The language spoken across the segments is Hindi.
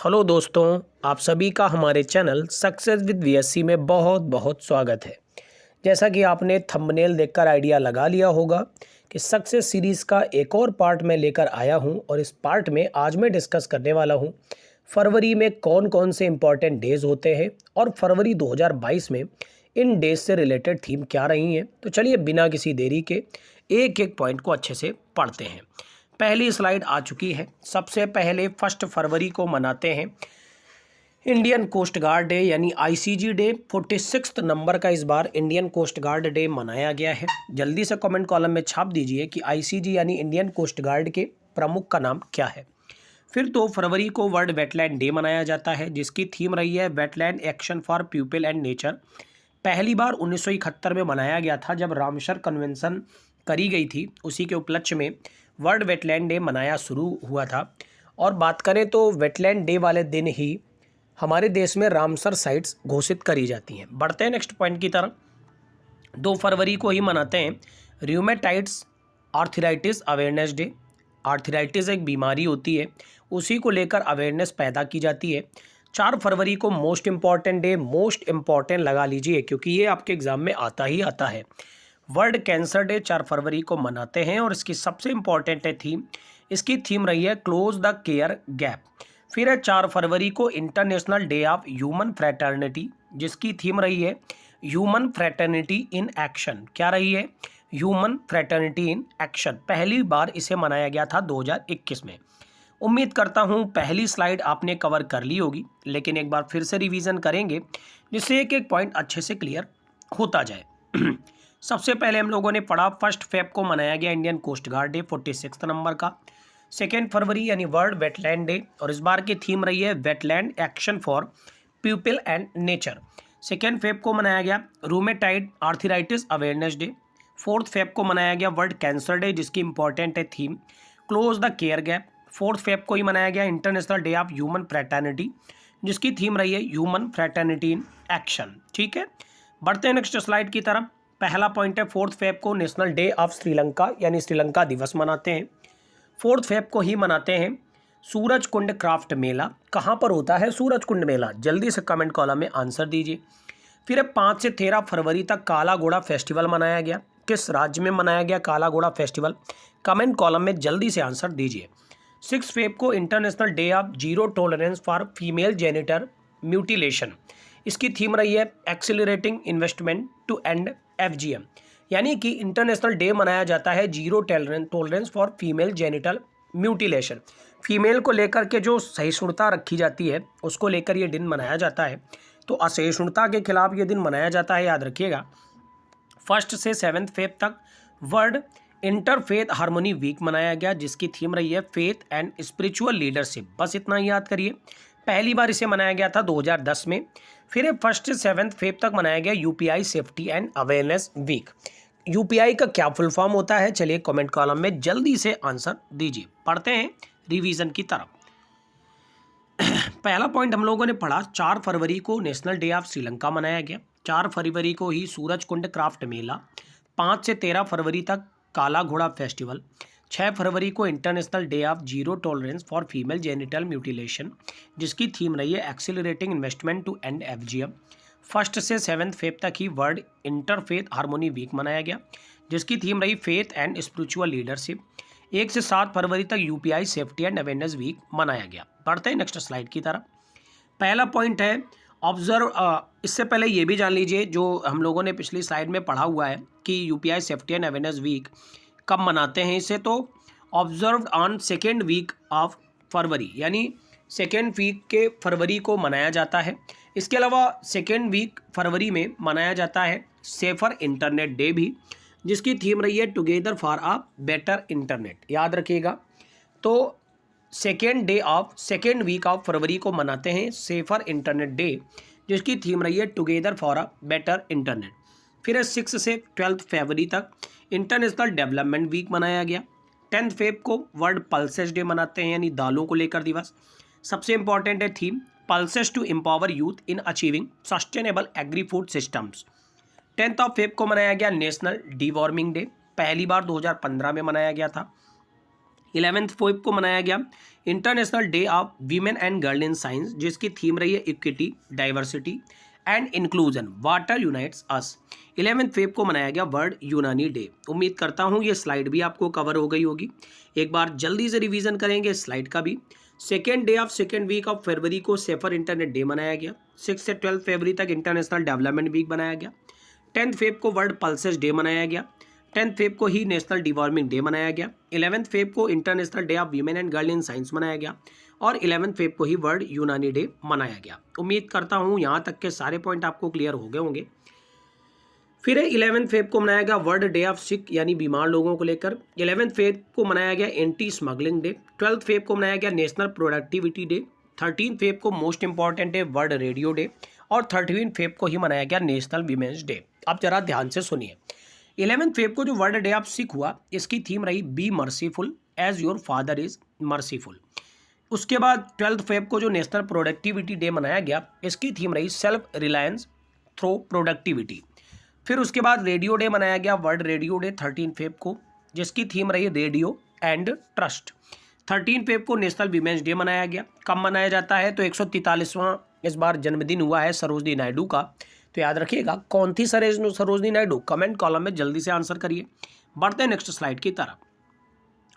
हेलो दोस्तों, आप सभी का हमारे चैनल सक्सेस विद वीएससी में बहुत बहुत स्वागत है। जैसा कि आपने थंबनेल देखकर आइडिया लगा लिया होगा कि सक्सेस सीरीज़ का एक और पार्ट मैं लेकर आया हूं और इस पार्ट में आज मैं डिस्कस करने वाला हूं फरवरी में कौन कौन से इम्पॉर्टेंट डेज़ होते हैं और फरवरी 2022 में इन डेज से रिलेटेड थीम क्या रही हैं। तो चलिए बिना किसी देरी के एक एक पॉइंट को अच्छे से पढ़ते हैं। पहली स्लाइड आ चुकी है। सबसे पहले 1 फरवरी को मनाते हैं इंडियन कोस्ट गार्ड डे यानी आईसीजी डे। 46 नंबर का इस बार इंडियन कोस्ट गार्ड डे मनाया गया है। जल्दी से कमेंट कॉलम में छाप दीजिए कि आईसीजी यानी इंडियन कोस्ट गार्ड के प्रमुख का नाम क्या है। फिर 2 फरवरी को वर्ल्ड वेटलैंड डे मनाया जाता है, जिसकी थीम रही है wetland action for people and nature. पहली बार 1971 में मनाया गया था, जब रामसर कन्वेंशन करी गई थी। उसी के उपलक्ष्य में वर्ल्ड वेटलैंड डे मनाया शुरू हुआ था। और बात करें तो वेटलैंड डे वाले दिन ही हमारे देश में रामसर साइट्स घोषित करी जाती हैं। बढ़ते हैं नेक्स्ट पॉइंट की तरफ। 2 फरवरी को ही मनाते हैं रूमेटाइड्स आर्थराइटिस अवेयरनेस डे। आर्थराइटिस एक बीमारी होती है, उसी को लेकर अवेयरनेस पैदा की जाती है। 4 फरवरी को most important day, most important लगा लीजिए क्योंकि ये आपके एग्जाम में आता ही आता है। वर्ल्ड कैंसर डे 4 फरवरी को मनाते हैं और इसकी सबसे इम्पॉर्टेंट है थीम। इसकी थीम रही है क्लोज द केयर गैप। फिर है 4 फरवरी को international day of human fraternity, जिसकी थीम रही है ह्यूमन फ्रैटर्निटी इन एक्शन। क्या रही है? Human fraternity in action. पहली बार इसे मनाया गया था 2021 में। उम्मीद करता हूँ पहली स्लाइड आपने कवर कर ली होगी, लेकिन एक बार फिर से रिवीजन करेंगे जिससे एक एक पॉइंट अच्छे से क्लियर होता जाए। सबसे पहले हम लोगों ने पढ़ा 1 फेब को मनाया गया Indian coast guard day 46 number का। 2 फरवरी यानी वर्ल्ड वेटलैंड डे, और इस बार की थीम रही है wetland action for people and nature. 2 Feb को मनाया गया rheumatoid arthritis awareness day. 4 Feb को मनाया गया वर्ल्ड कैंसर डे, जिसकी इंपॉर्टेंट है theme close the care gap. 4 Feb को ही मनाया गया international day of human fraternity, जिसकी थीम रही है ह्यूमन फ्रैटर्निटी इन एक्शन। ठीक है, बढ़ते हैं नेक्स्ट स्लाइड की तरफ। पहला पॉइंट है 4 फेब को नेशनल डे ऑफ श्रीलंका यानी श्रीलंका दिवस मनाते हैं। 4 फेब को ही मनाते हैं सूरज कुंड क्राफ्ट मेला। कहाँ पर होता है सूरज कुंड मेला? जल्दी से कमेंट कॉलम में आंसर दीजिए। फिर 5 से 13 फरवरी तक काला घोड़ा फेस्टिवल मनाया गया। किस राज्य में मनाया गया काला घोड़ा फेस्टिवल? कमेंट कॉलम में जल्दी से आंसर दीजिए। 6 फेब को international day of zero tolerance for female genital mutilation. इसकी थीम रही है accelerating investment to end FGM, यानी कि इंटरनेशनल डे मनाया जाता है zero tolerance for female genital mutilation. Female को लेकर के जो सहिष्णुता रखी जाती है उसको लेकर ये दिन मनाया जाता है। तो असहिष्णुता के खिलाफ ये दिन मनाया जाता है, याद रखिएगा। 1 से 7 फेब तक वर्ल्ड इंटरफेथ हार्मोनी वीक मनाया गया, जिसकी थीम रही है फेथ एंड स्पिरिचुअल लीडरशिप। बस इतना ही याद करिए। पहली बार इसे मनाया गया था 2010 में। फिर 1 से 7 फेब तक मनाया गया UPI safety and awareness week. UPI का क्या फुल फॉर्म होता है? चलिए कमेंट कॉलम में जल्दी से आंसर दीजिए। पढ़ते हैं रिवीजन की तरफ। पहला पॉइंट हम लोगों ने पढ़ा 4 फरवरी को नेशनल डे ऑफ श्रीलंका मनाया गया। 4 फरवरी को ही सूरज कुंड क्राफ्ट मेला। 5 से 13 फरवरी तक काला घोड़ा फेस्टिवल। 6 फरवरी को international day of zero tolerance for female genital mutilation, जिसकी थीम रही है accelerating investment to end FGM. 1 से 7 फेब तक ही वर्ल्ड इंटरफेथ हार्मोनी वीक मनाया गया, जिसकी थीम रही फेथ एंड स्पिरिचुअल लीडरशिप। 1 से 7 फरवरी तक UPI safety and awareness week मनाया गया। बढ़ते हैं नेक्स्ट स्लाइड की तरफ। पहला पॉइंट है ऑब्जर्व। इससे पहले ये भी जान लीजिए जो हम लोगों ने पिछली स्लाइड में पढ़ा हुआ है कि UPI safety and awareness week कब मनाते हैं इसे, तो observe on 2nd week of February, यानी 2nd वीक के फरवरी को मनाया जाता है। इसके अलावा 2nd वीक फरवरी में मनाया जाता है सेफर इंटरनेट डे भी, जिसकी थीम रही है together for a better internet. याद रखिएगा। तो 2nd वीक ऑफ फरवरी को मनाते हैं सेफर इंटरनेट डे, जिसकी थीम रही है together for a better internet. फिर 6 से 12 फरवरी तक इंटरनेशनल डेवलपमेंट वीक मनाया गया। 10 फेब को वर्ल्ड पल्सेस डे मनाते हैं, यानी दालों को लेकर दिवस। सबसे इंपॉर्टेंट है theme pulses to empower youth in achieving sustainable agri food systems. 10 Feb को मनाया गया नेशनल डी वार्मिंग डे। पहली बार 2015 में मनाया गया था। 11th फेब को मनाया गया international day of women and girl in science, जिसकी थीम रही है equity, diversity and inclusion, water unites us. 11th Feb को मनाया गया वर्ल्ड यूनानी डे। उम्मीद करता हूँ ये स्लाइड भी आपको कवर हो गई होगी। एक बार जल्दी से रिवीजन करेंगे इस स्लाइड का भी। Second day of second week of February को सेफर इंटरनेट डे मनाया गया। 6 से 12 फरवरी तक इंटरनेशनल डेवलपमेंट वीक बनाया गया। 10th फेब को वर्ल्ड पल्सेस डे मनाया गया। 10th फेब को ही नेशनल डिवॉर्मिंग डे मनाया गया। 11th फेब को international day of women and girl in science मनाया गया और 11th फेब को ही वर्ल्ड यूनानी डे मनाया गया। उम्मीद करता हूँ यहाँ तक के सारे पॉइंट आपको क्लियर हो गए होंगे। फिर 11th फेब को मनाया गया वर्ल्ड डे ऑफ सिक यानी बीमार लोगों को लेकर। 11th फेब को मनाया गया anti smuggling day. 12th Feb को मनाया गया national productivity day. 13th Feb को most important day world radio day और 13th फेब को ही मनाया गया नेशनल वीमेंस डे। अब जरा ध्यान से सुनिए। 11th फेब को जो वर्ल्ड डे ऑफ सिक हुआ, इसकी थीम रही be merciful as your father is merciful. उसके बाद 12th फेब को जो नेशनल प्रोडक्टिविटी डे मनाया गया, इसकी थीम रही सेल्फ रिलायंस थ्रू प्रोडक्टिविटी। फिर उसके बाद रेडियो डे मनाया गया वर्ल्ड रेडियो डे 13 फेब को, जिसकी थीम रही रेडियो एंड ट्रस्ट। 13 फेब को नेशनल वीमेंस डे मनाया गया। कब मनाया जाता है? तो 143वां इस बार जन्मदिन हुआ है सरोजनी नायडू का। तो याद रखिएगा कौन थी सरोजनी नायडू, कमेंट कॉलम में जल्दी से आंसर करिए। बढ़ते हैं नेक्स्ट स्लाइड की तरफ।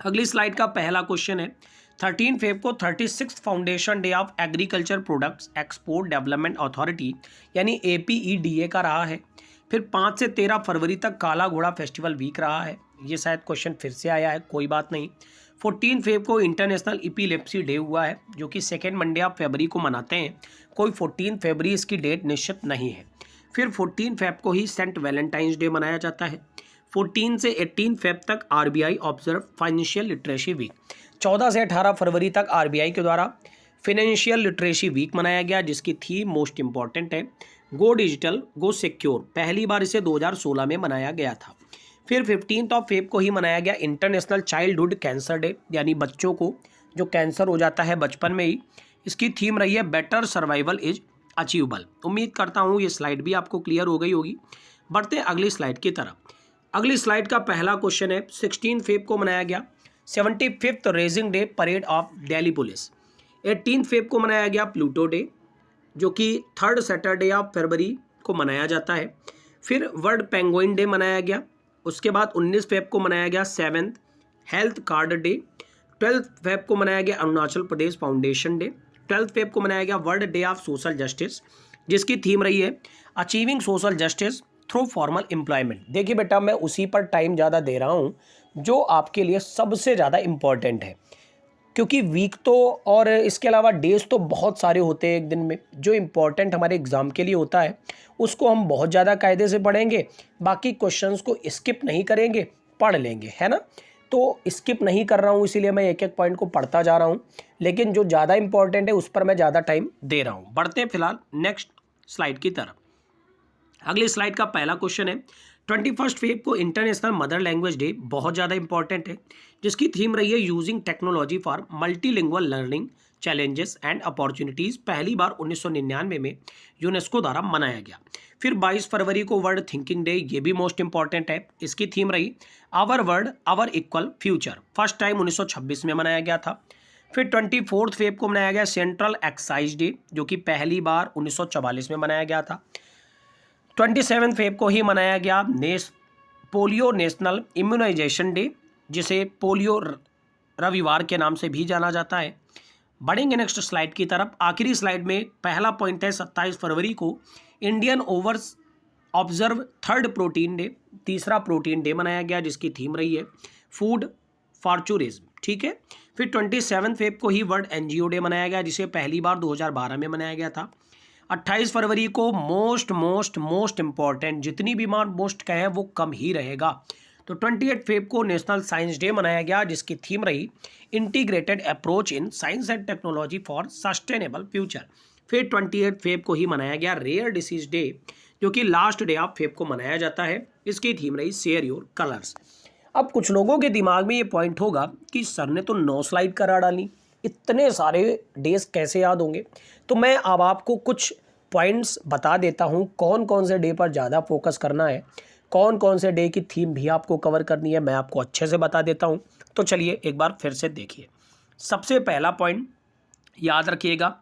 अगली स्लाइड का पहला क्वेश्चन है 13 फेब को 36th foundation day of agriculture products export development authority यानी APEDA का रहा है। फिर 5 से 13 फरवरी तक काला घोड़ा फेस्टिवल वीक रहा है। ये शायद क्वेश्चन फिर से आया है, कोई बात नहीं। 14 फेब को इंटरनेशनल एपिलेप्सी डे हुआ है, जो कि सेकेंड मंडे ऑफ फरवरी को मनाते हैं। कोई 14 फरवरी इसकी डेट निश्चित नहीं है। फिर 14 फेब को ही सेंट वैलेंटाइंस डे मनाया जाता है। 14 से 18 फेब तक RBI observe financial literacy week. 14 से 18 फरवरी तक RBI के द्वारा फाइनेंशियल लिटरेसी वीक मनाया गया, जिसकी थीम मोस्ट इंपॉर्टेंट है गो डिजिटल गो सिक्योर। पहली बार इसे 2016 में मनाया गया था। फिर 15 फेब को ही मनाया गया इंटरनेशनल चाइल्डहुड कैंसर डे, यानी बच्चों को जो कैंसर हो जाता है बचपन में ही, इसकी थीम रही है बेटर सर्वाइवल इज अचीवेबल। उम्मीद करता हूँ ये स्लाइड भी आपको क्लियर हो गई होगी। बढ़ते हैं अगली स्लाइड की तरफ। अगली स्लाइड का पहला क्वेश्चन है 16 फेब को मनाया गया 75th raising day parade of Delhi police. 18 Feb को मनाया गया प्लूटो डे, जो कि 3rd सैटरडे ऑफ फरवरी को मनाया जाता है। फिर वर्ल्ड पेंगुइन डे मनाया गया। उसके बाद 19 फेब को मनाया गया 7th health card day. 12th Feb को मनाया गया Arunachal Pradesh foundation day. 12th Feb को मनाया गया world day of social justice, जिसकी थीम रही है achieving social justice through formal employment. देखिए बेटा, मैं उसी पर टाइम ज़्यादा दे रहा हूँ जो आपके लिए सबसे ज़्यादा इम्पॉर्टेंट है, क्योंकि वीक तो और इसके अलावा डेज तो बहुत सारे होते हैं एक दिन में। जो इम्पोर्टेंट हमारे एग्ज़ाम के लिए होता है उसको हम बहुत ज़्यादा कायदे से पढ़ेंगे, बाकी क्वेश्चंस को स्किप नहीं करेंगे, पढ़ लेंगे, है ना। तो स्किप नहीं कर रहा हूँ, इसीलिए मैं एक एक पॉइंट को पढ़ता जा रहा हूँ, लेकिन जो ज़्यादा इंपॉर्टेंट है उस पर मैं ज़्यादा टाइम दे रहा हूँ। बढ़ते हैं फिलहाल नेक्स्ट स्लाइड की तरफ। अगली स्लाइड का पहला क्वेश्चन है 21 फेब को इंटरनेशनल मदर लैंग्वेज डे, बहुत ज़्यादा इंपॉर्टेंट है, जिसकी थीम रही है using technology for multilingual learning challenges and opportunities. पहली बार 1999 में यूनेस्को द्वारा मनाया गया। फिर 22 फरवरी को वर्ल्ड थिंकिंग डे, ये भी मोस्ट इंपॉर्टेंट है, इसकी थीम रही our world our equal future. First time 1926 में मनाया गया था। फिर 24 फेब को मनाया गया सेंट्रल एक्साइज डे, जो कि पहली बार 1944 में मनाया गया था। 27 फेब को ही मनाया गया पोलियो नेशनल इम्यूनाइजेशन डे, जिसे पोलियो रविवार के नाम से भी जाना जाता है। बढ़ेंगे नेक्स्ट स्लाइड की तरफ। आखिरी स्लाइड में पहला पॉइंट है 27 फरवरी को Indian overs observe 3rd protein day, तीसरा प्रोटीन डे मनाया गया, जिसकी थीम रही है फूड फॉर्चूरिज्म। ठीक है। फिर 27 फेब को ही वर्ल्ड NGO डे मनाया गया, जिसे पहली बार 2012 में मनाया गया था। 28 फरवरी को मोस्ट इंपॉर्टेंट, जितनी भी बार मोस्ट कहें वो कम ही रहेगा, तो 28 फेब को नेशनल साइंस डे मनाया गया, जिसकी थीम रही integrated approach in science and technology for sustainable future. फिर 28 फेब को ही मनाया गया रेयर डिसीज डे, जो कि लास्ट डे ऑफ फेब को मनाया जाता है, इसकी थीम रही शेयर योर कलर्स। अब कुछ लोगों के दिमाग में ये पॉइंट होगा कि सर ने तो 9 स्लाइड करा डाली, इतने सारे डेज कैसे याद होंगे। तो मैं अब आपको कुछ पॉइंट्स बता देता हूँ कौन कौन से डे पर ज़्यादा फोकस करना है, कौन कौन से डे की थीम भी आपको कवर करनी है, मैं आपको अच्छे से बता देता हूँ तो चलिए एक बार फिर से देखिए। सबसे पहला पॉइंट याद रखिएगा,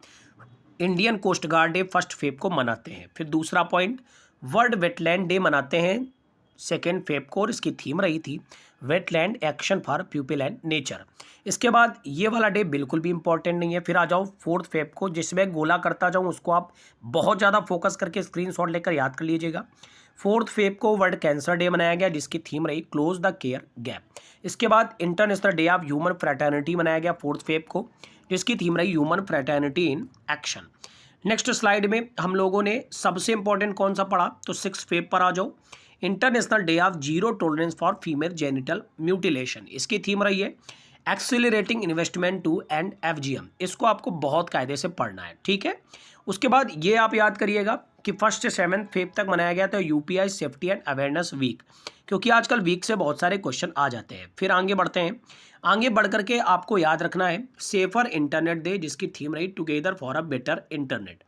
Indian coast guard day 1 Feb को मनाते हैं। फिर दूसरा पॉइंट, वर्ल्ड वेटलैंड डे मनाते हैं 2 फेब को, और इसकी थीम रही थी wetland action for people and nature. इसके बाद ये वाला डे बिल्कुल भी इंपॉर्टेंट नहीं है। फिर आ जाओ 4 फेब को, जिसमें गोला करता जाऊँ उसको आप बहुत ज़्यादा फोकस करके स्क्रीनशॉट लेकर याद कर लीजिएगा। 4 फेब को वर्ल्ड कैंसर डे मनाया गया, जिसकी थीम रही क्लोज द केयर गैप। इसके बाद international day of human fraternity मनाया गया 4 फेब को, जिसकी थीम रही human fraternity in action. Next slide में हम लोगों ने सबसे इंपॉर्टेंट कौन सा पढ़ा, तो 6 फेब पर आ जाओ, international day of zero tolerance for female genital mutilation. इसकी थीम रही है accelerating investment to end FGM। इसको आपको बहुत कायदे से पढ़ना है, ठीक है। उसके बाद ये आप याद करिएगा कि 1 से 7 फेब तक मनाया गया था UPI safety and awareness week, क्योंकि आजकल वीक से बहुत सारे क्वेश्चन आ जाते हैं। फिर आगे बढ़ते हैं, आगे बढ़ करके आपको याद रखना है सेफर इंटरनेट डे, जिसकी थीम रही together for a better internet.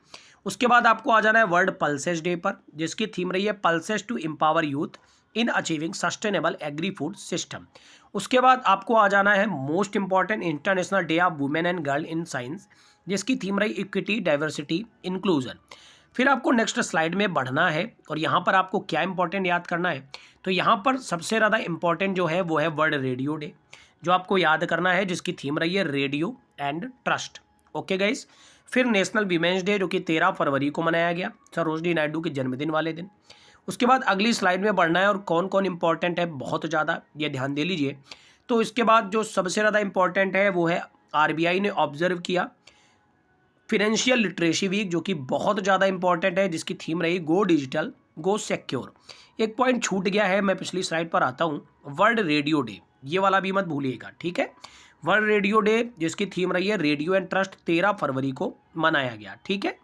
उसके बाद आपको आ जाना है वर्ल्ड पल्सेस डे पर, जिसकी थीम रही है pulses to empower youth in achieving sustainable agri food system. उसके बाद आपको आ जाना है most important international day of women and girl in science, जिसकी थीम रही इक्विटी डाइवर्सिटी इंक्लूजन। फिर आपको नेक्स्ट स्लाइड में बढ़ना है, और यहाँ पर आपको क्या इंपॉर्टेंट याद करना है, तो यहाँ पर सबसे ज़्यादा इंपॉर्टेंट जो है वो है वर्ल्ड रेडियो डे, जो आपको याद करना है, जिसकी थीम रही है radio and trust. Okay guys. फिर नेशनल वीमेंस डे, जो कि 13 फरवरी को मनाया गया, सरोजनी नायडू के जन्मदिन वाले दिन। उसके बाद अगली स्लाइड में बढ़ना है, और कौन कौन इंपॉर्टेंट है बहुत ज़्यादा, ये ध्यान दे लीजिए। तो इसके बाद जो सबसे ज़्यादा इंपॉर्टेंट है वो है RBI ने ऑब्जर्व किया फिनेंशियल लिटरेसी वीक, जो कि बहुत ज़्यादा इंपॉर्टेंट है, जिसकी थीम रही गो डिजिटल गो सिक्योर। एक पॉइंट छूट गया है, मैं पिछली स्लाइड पर आता हूँ, वर्ल्ड रेडियो डे, ये वाला भी मत भूलिएगा, ठीक है। वर्ल्ड रेडियो डे, जिसकी थीम रही है रेडियो एंड ट्रस्ट, 13 फरवरी को मनाया गया, ठीक है।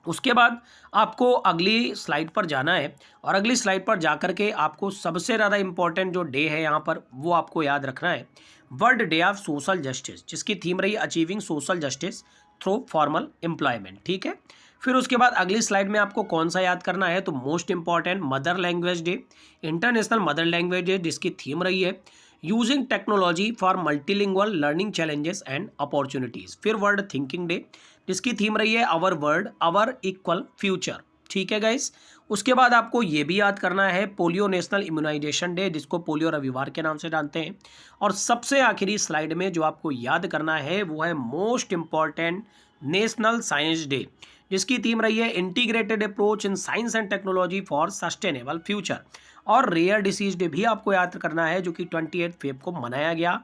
उसके बाद आपको अगली स्लाइड पर जाना है, और अगली स्लाइड पर जाकर के आपको सबसे ज़्यादा इंपॉर्टेंट जो डे है यहाँ पर वो आपको याद रखना है world day of social justice, जिसकी थीम रही achieving social justice through formal employment, ठीक है। फिर उसके बाद अगली स्लाइड में आपको कौन सा याद करना है, तो most important mother language day, international mother language day, जिसकी थीम रही है using technology for multilingual learning challenges and opportunities. फिर वर्ल्ड थिंकिंग डे, जिसकी थीम रही है our world our equal future, ठीक है गाइस। उसके बाद आपको ये भी याद करना है पोलियो नेशनल इम्यूनाइजेशन डे, जिसको पोलियो रविवार के नाम से जानते हैं। और सबसे आखिरी स्लाइड में जो आपको याद करना है वो है most important national science day, जिसकी थीम रही है integrated approach in science and technology for sustainable future. और रेयर डिसीज डे भी आपको याद करना है, जो कि 28 फेब को मनाया गया।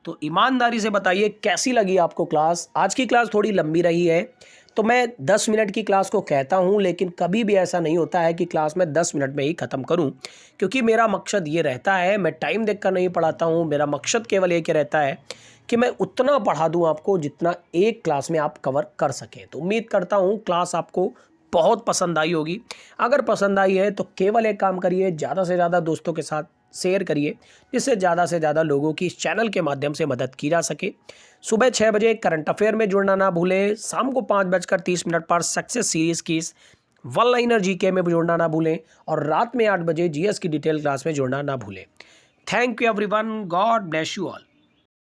तो ईमानदारी से बताइए कैसी लगी आपको क्लास। आज की क्लास थोड़ी लंबी रही है, तो मैं 10 मिनट की क्लास को कहता हूं, लेकिन कभी भी ऐसा नहीं होता है कि क्लास मैं 10 मिनट में ही ख़त्म करूं, क्योंकि मेरा मकसद ये रहता है, मैं टाइम देखकर नहीं पढ़ाता हूं। मेरा मकसद केवल एक रहता है कि मैं उतना पढ़ा दूं आपको जितना एक क्लास में आप कवर कर सकें। तो उम्मीद करता हूं क्लास आपको बहुत पसंद आई होगी। अगर पसंद आई है तो केवल एक काम करिए, ज़्यादा से ज़्यादा दोस्तों के साथ शेयर करिए, जिससे ज़्यादा से ज़्यादा लोगों की इस चैनल के माध्यम से मदद की जा सके। सुबह 6 बजे करंट अफेयर में जुड़ना ना भूलें, शाम को 5:30 पर सक्सेस सीरीज़ की इस वन लाइनर GK में जुड़ना ना भूलें, और रात में 8 बजे GS की डिटेल क्लास में जुड़ना ना भूलें। Thank you everyone, God bless you all.